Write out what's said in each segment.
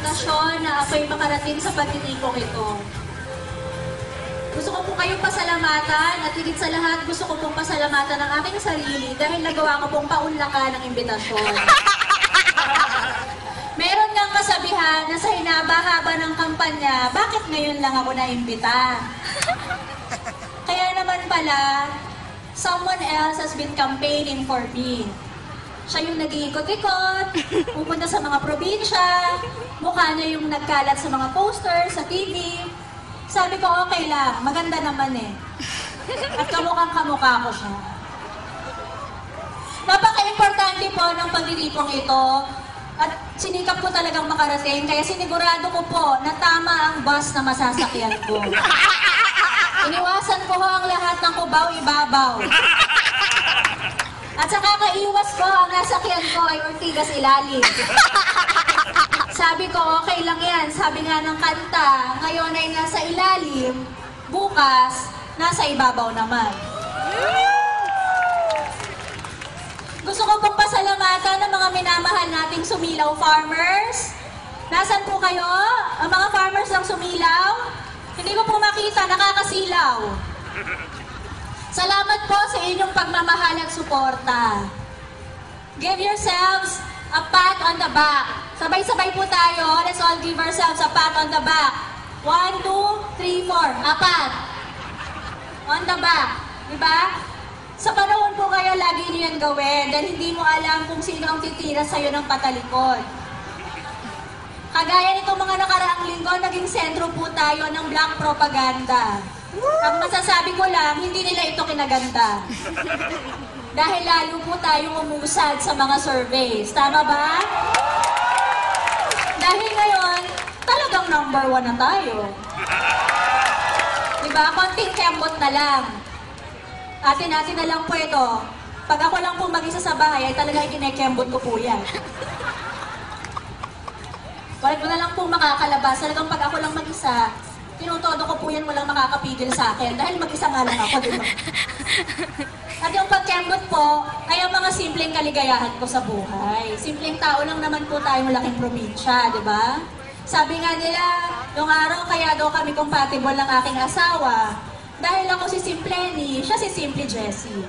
imbitasyon na ako'y makarating sa pagtitipong ito. Gusto ko po kayong pasalamatan at higit sa lahat gusto ko pong pasalamatan ng aking sarili dahil nagawa ko pong paunlakan ng imbitasyon. Meron ngang kasabihan na sa hinaba-haba ng kampanya, bakit ngayon lang ako naimbita? Kaya naman pala, someone else has been campaigning for me. Siya yung nag-iikot-ikot, pupunta sa mga probinsya, mukha niya yung nagkalat sa mga posters, sa TV. Sabi ko, okay lang, maganda naman eh. At kamukhang-kamukha ko siya. Napaka-importante po ng pagtitipong ito at sinikap ko talagang makarating kaya sinigurado ko po na tama ang bus na masasakyan ko. Iniwasan ko ho ang lahat ng kubaw-ibabaw. At sa kakaiwas ko, ang nasakyan ko ay Ortigas Ilalim. Sabi ko, okay lang yan. Sabi nga ng kanta, ngayon ay nasa ilalim, bukas, nasa ibabaw naman. Gusto ko pong pasalamatan ng mga minamahal nating Sumilaw farmers. Nasaan po kayo? Ang mga farmers ng Sumilaw? Hindi ko po makita, nakakasilaw. Salamat po sa inyong pagmamahal at suporta. Give yourselves a pat on the back. Sabay-sabay po tayo. Let's all give ourselves a pat on the back. 1, 2, 3, 4. Apat. On the back. Diba? Sa panahon po kaya lagi niyo yan gawin dahil hindi mo alam kung sino ang titira sa'yo ng patalikod. Kagaya nitong mga nakaraang linggo, naging sentro po tayo ng black propaganda. Ang masasabi ko lang, hindi nila ito kinaganda. Dahil lalo po tayong umusad sa mga surveys. Tama ba? Dahil ngayon, talagang number 1 na tayo. Diba? Konting kembot na lang. Atin-atin na lang po ito. Pag ako lang po mag-isa sa bahay, ay talaga ikinekembot ko po yan. Walang ko na lang po makakalabas. Talagang pag ako lang mag-isa, tinutodo ko po yan, walang makakapigil sa akin. Dahil mag-isa nga lang ako, diba? At yung pagkembot po, ay ang mga simpleng kaligayahan ko sa buhay. Simpleng tao lang naman po tayong laking probinsya, di ba? Sabi nga nila, yung araw kaya daw kami compatible ng aking asawa. Dahil ako si Simpleni, siya si Simply Jessie.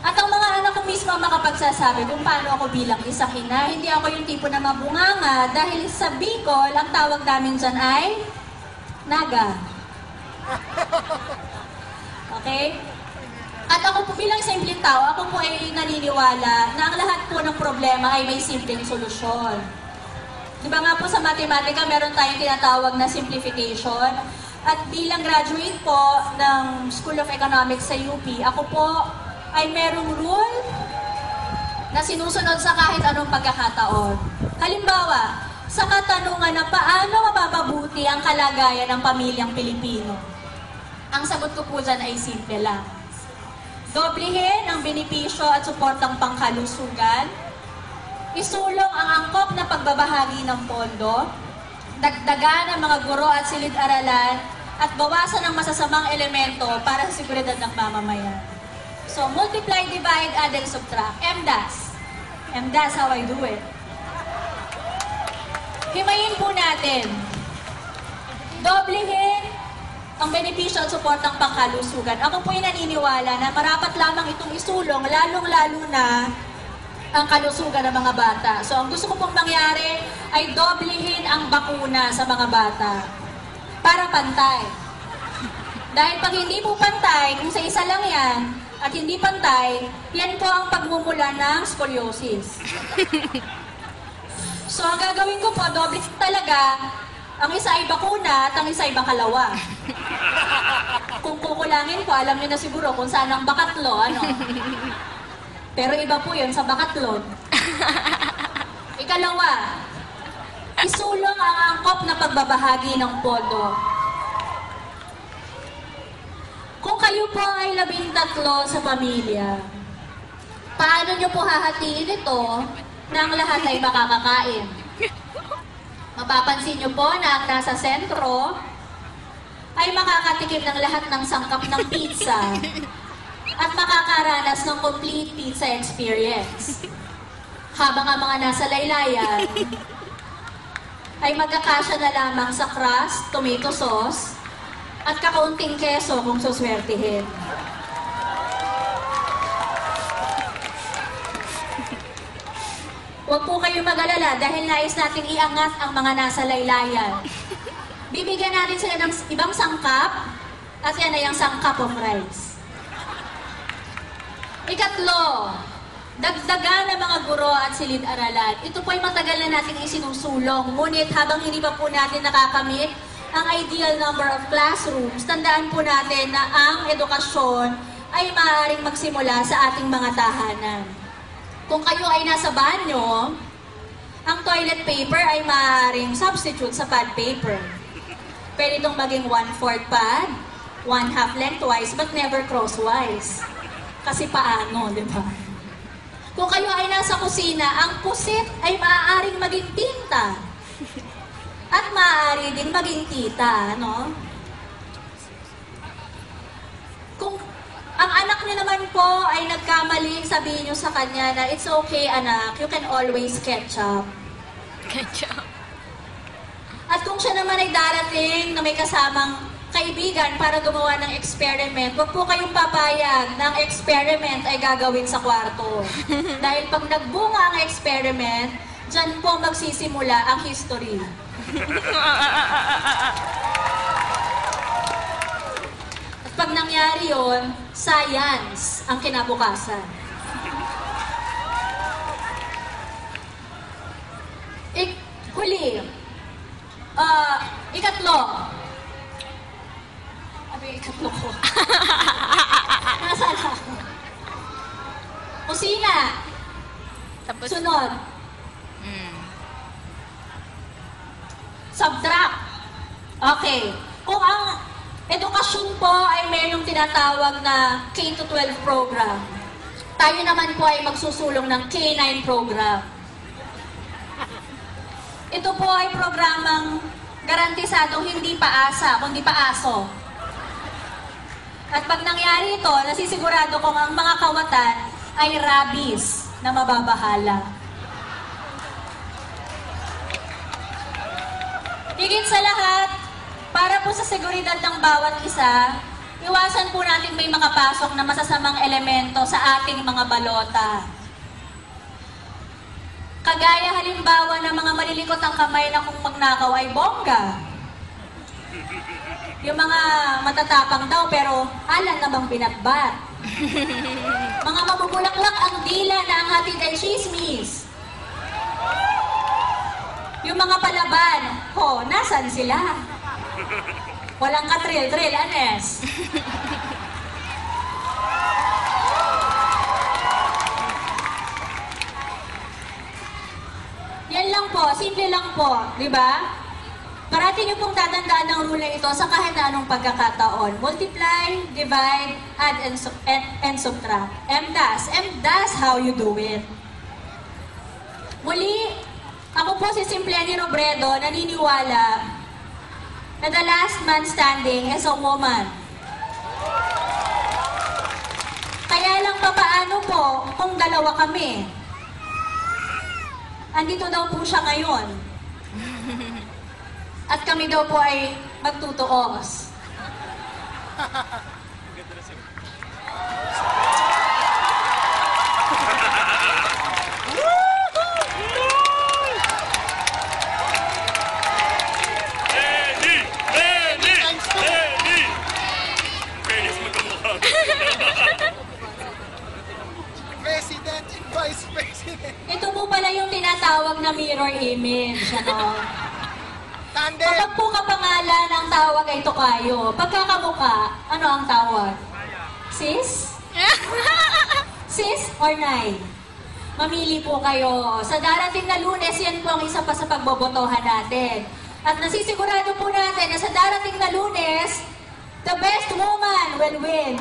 At ang mga anak ko mismo makapagsasabi kung paano ako bilang isang ina. Hindi ako yung tipo na mabunganga dahil sa Bicol, ang tawag namin dyan ay Naga. Okay? At ako po bilang simpleng tao, ako po ay naniniwala na ang lahat po ng problema ay may simpleng solusyon. Di ba nga po sa matematika, meron tayong tinatawag na simplification. At bilang graduate po ng School of Economics sa UP, ako po ay merong rule na sinusunod sa kahit anong pagkakataon. Halimbawa, sa katanungan na paano mapapabuti ang kalagayan ng pamilyang Pilipino, ang sagot ko po dyan ay simple lang. Doblehin ang benepisyo at suportang pangkalusugan, isulong ang angkop na pagbabahagi ng pondo, dagdagan ang mga guro at silid-aralan, at bawasan ang masasamang elemento para sa seguridad ng mamamayan. So, multiply, divide, add, and subtract. MDAS. MDAS, how I do it. Himayin po natin. Doblehin ang benepisyo at suportang pangkalusugan. Ako po yung naniniwala na marapat lamang itong isulong, lalong-lalo na ang kalusugan ng mga bata. So, ang gusto ko pong mangyari ay doblehin ang bakuna sa mga bata para pantay. Dahil pag hindi po pantay, kung sa isa lang yan, at hindi pantay, yan po ang pagmumula ng scoliosis. So, ang gagawin ko po, doble talaga, ang isa ay bakuna at ang isa ay bakalawa. Kung kukulangin ko, alam niyo na siguro kung saan ang bakatlo, ano? Pero iba po yun sa bakatlon. Ikalawa, isulong ang angkop na pagbabahagi ng pondo. Kung kayo po ay 13 sa pamilya, paano nyo po hahatiin ito na ang lahat ay makakakain? Mapapansin nyo po na ang nasa sentro ay makakatikim ng lahat ng sangkap ng pizza at makakaranas ng complete pizza experience. habang ang mga nasa laylayan ay magkakasya na lamang sa crust, tomato sauce, at kakaunting keso kung suswertihin. Huwag po kayong mag-alala dahil nais natin iangat ang mga nasa laylayan. Bibigyan natin sila ng ibang sangkap at yan ay ang sangkap of rice. Ikatlo, dagdagan ng mga guro at silid-aralan. Ito po ay matagal na natin isinusulong. Ngunit habang hindi pa po natin nakakamit ang ideal number of classrooms, tandaan po natin na ang edukasyon ay maaaring magsimula sa ating mga tahanan. Kung kayo ay nasa banyo, ang toilet paper ay maaaring substitute sa pad paper. Pwede itong maging 1/4 pad, 1/2 lengthwise, but never crosswise. Kasi paano, di ba? Kung kayo ay nasa kusina, ang pusit ay maaaring maging tinta. At maaari din maging tita, no? Kung ang anak niyo naman po ay nagkamali, sabihin niyo sa kanya na, it's okay anak, you can always catch up. Catch up. At kung siya naman ay darating na may kasamang kaibigan para gumawa ng experiment, huwag po kayong papayag na ang experiment ay gagawin sa kwarto. Dahil pag nagbunga ang experiment, dyan po magsisimula ang history. At pag nangyari yun, science ang kinabukasan. Huli. Ikatlo. Ano yung ikatlo ko? Nasaan ako? Kusina. Tapos, Sunod. Subtract. Okay. Kung ang edukasyon po ay mayroong tinatawag na K-12 program, tayo naman po ay magsusulong ng K-9 program. Ito po ay programang garantisadong hindi paasa, kundi paaso. At pag nangyari ito, nasisigurado kong ang mga kawatan ay rabies na mababahala. Higit sa lahat, para po sa seguridad ng bawat isa, iwasan po natin may makapasok na masasamang elemento sa ating mga balota. Kagaya halimbawa ng mga malilikot ang kamay na kung magnakaw ay bongga. Yung mga matatapang daw pero alam namang binatbat. Mga mabubulaklak ang dila na ang hatid ay chismis. Yung mga palaban, nasan sila? Walang katril-tril, Anes. Yan lang po, simple lang po, di ba? Parati niyo pong tatandaan ang rule na ito sa kahit na anong pagkakataon. Multiply, divide, add, and subtract. MDAS. MDAS how you do it. Muli, ako po si Simpliani Robredo, naniniwala na the last man standing is a woman. Kaya lang papaano po kung dalawa kami? Andito daw po siya ngayon. At kami daw po ay magtutuos. President and Vice President. Ito po pala yung tinatawag na mirror image. Ano? Tandem! Kapag po kapangalan ang tawag ay tokayo, pagkakamuka, ano ang tawag? Sis? Sis or nay? Mamili po kayo. Sa darating na Lunes, yan po ang isa pa sa pagbobotohan natin. At nasisigurado po natin na sa darating na Lunes, the best woman will win.